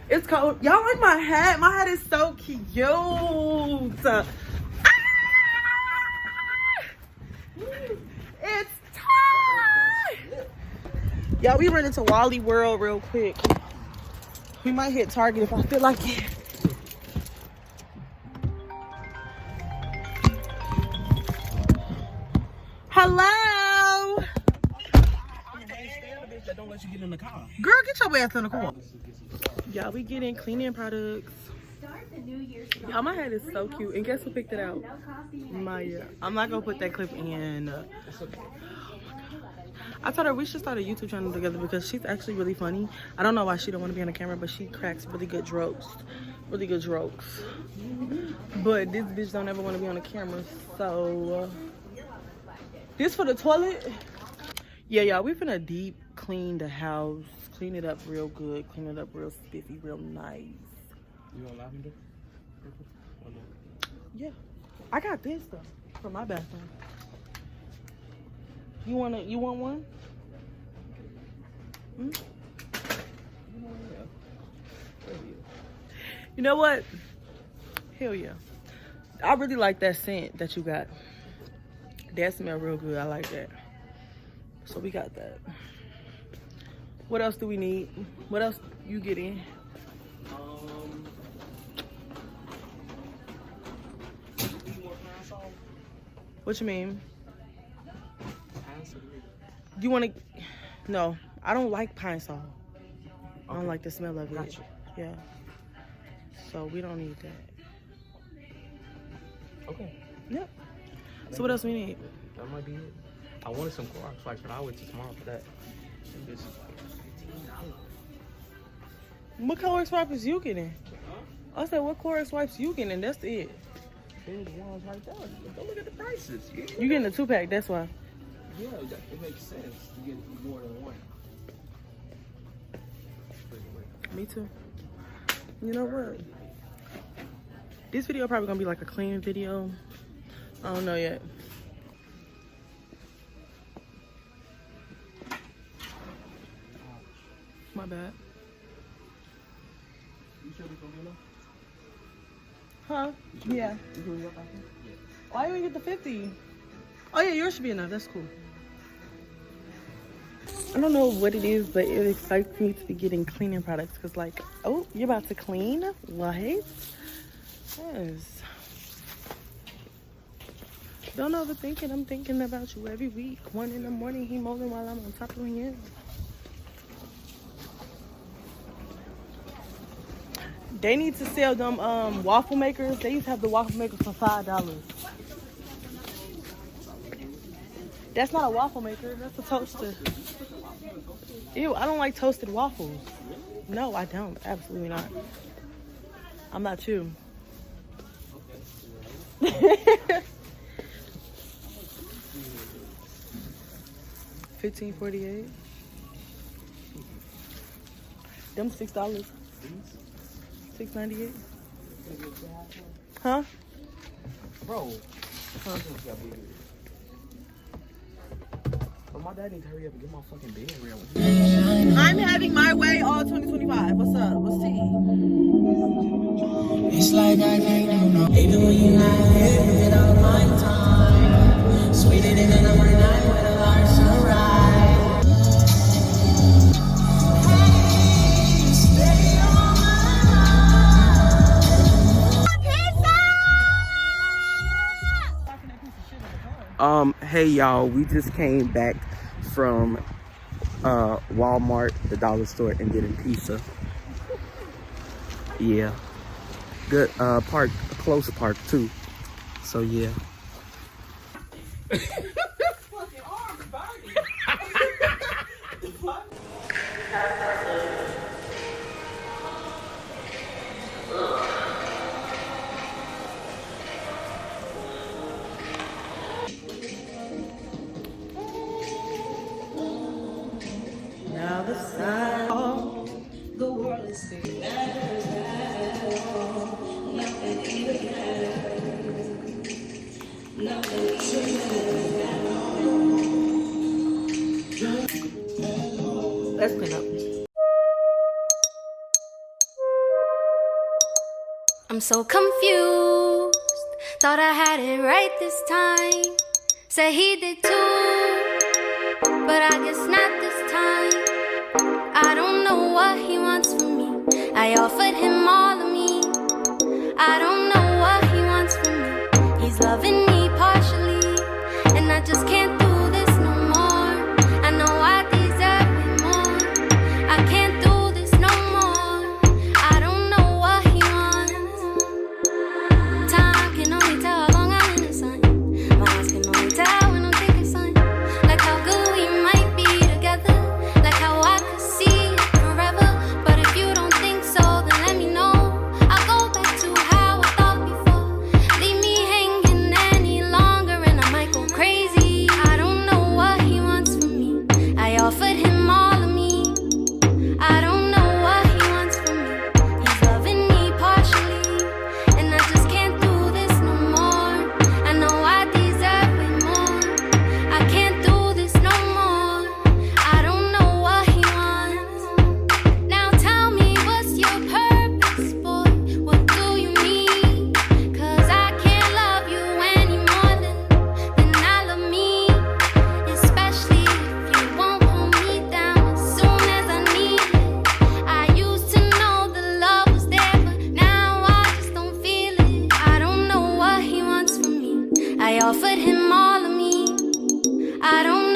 It's cold. Y'all like my hat? My hat is so cute. It's time. Y'all, we run into Wally World real quick. We might hit Target if I feel like it. Hello. That don't let you get in the car. Girl, get your ass in the car. Y'all, we getting cleaning products. Y'all, my hat is so cute. And guess who picked it out? Maya. I'm not gonna put that clip in. I told her we should start a YouTube channel together because she's actually really funny. I don't know why she don't want to be on the camera, but she cracks really good jokes. Really good jokes. But this bitch don't ever want to be on the camera. So, this for the toilet? Yeah, y'all, we finna deep clean the house. Clean it up real good. Clean it up real spiffy, real nice. You want lavender? Yeah. I got this though for my bathroom. You want one? Hmm? You know what? Hell yeah. I really like that scent that you got. That smell real good. I like that. So we got that. What else do we need? What else you getting? What you mean? You want to? No, I don't like pine sol. I don't like the smell of it. Gotcha. Yeah. So we don't need that. Okay. Yep. So what else we need? That might be it. I wanted some Clorox wipes, but I'll wait till tomorrow for that. What Clorox wipes you getting? I said, what Clorox wipes you getting? That's it. There's ones right there. Don't look at the prices. You getting a 2-pack, that's why. Yeah, it makes sense. You get more than one. Me too. You know what? This video probably gonna be like a clean video. I don't know yet. My bad. You sure we gonna be enough? Huh? Yeah. You doing your bathroom? Yeah. Why you didn't get the 50? Oh yeah, yours should be enough. That's cool. I don't know what it is, but it excites me to be getting cleaning products. Cause like, oh, you're about to clean? What? Yes. Don't overthink it. I'm thinking about you every week. 1 in the morning, he mowing while I'm on top of him. They need to sell them waffle makers. They used to have the waffle makers for $5. That's not a waffle maker. That's a toaster. Ew, I don't like toasted waffles. No, I don't. Absolutely not. I'm not you. $15.48. Them $6. $6.98. Huh? Bro. Huh? But my dad needs to hurry up and get my fucking bed ready. I'm having my way all 2025. What's up? What's tea? It's like I can't know. Even when you're not here, you get all my time. Sweeter than an overnight when the lights are right. Hey, stay on my mind. Hey y'all, we just came back from Walmart, the dollar store, and getting pizza. Yeah. Good park, close park too. So yeah. Now the sound. The world is still matters now. Nothing even matters. Nothing even Let's clean up. I'm so confused. Thought I had it right this time. Said he did too, but I guess not this time. I don't know what he wants from me. I offered him all of me. I don't know what he wants from me. He's loving me partially, and I just can't do this no more. I know I deserve it more. I can't do this no more. I don't know what he wants. Time can only tell how long I'm in the sun. My eyes can only tell when I'm thinking, son. Like how good we might be together. Like how I could see it forever. But if you don't think so, then let me know. I'll go back to how I thought before. Leave me hanging any longer and I might go crazy. I don't know what he wants from me. I offered him all of me. I don't know what he wants from me. He's loving me partially, and I just can't do this no more. I know I deserve it more. I can't do this no more. I don't know what he wants. Now tell me, what's your purpose, boy? What do you need? 'Cause I can't love you any more than I love me. Especially if you won't hold me down as soon as I need it. I used to know the love was there, but now I just don't feel it. I don't know what he wants from me. I offered him all of me. I don't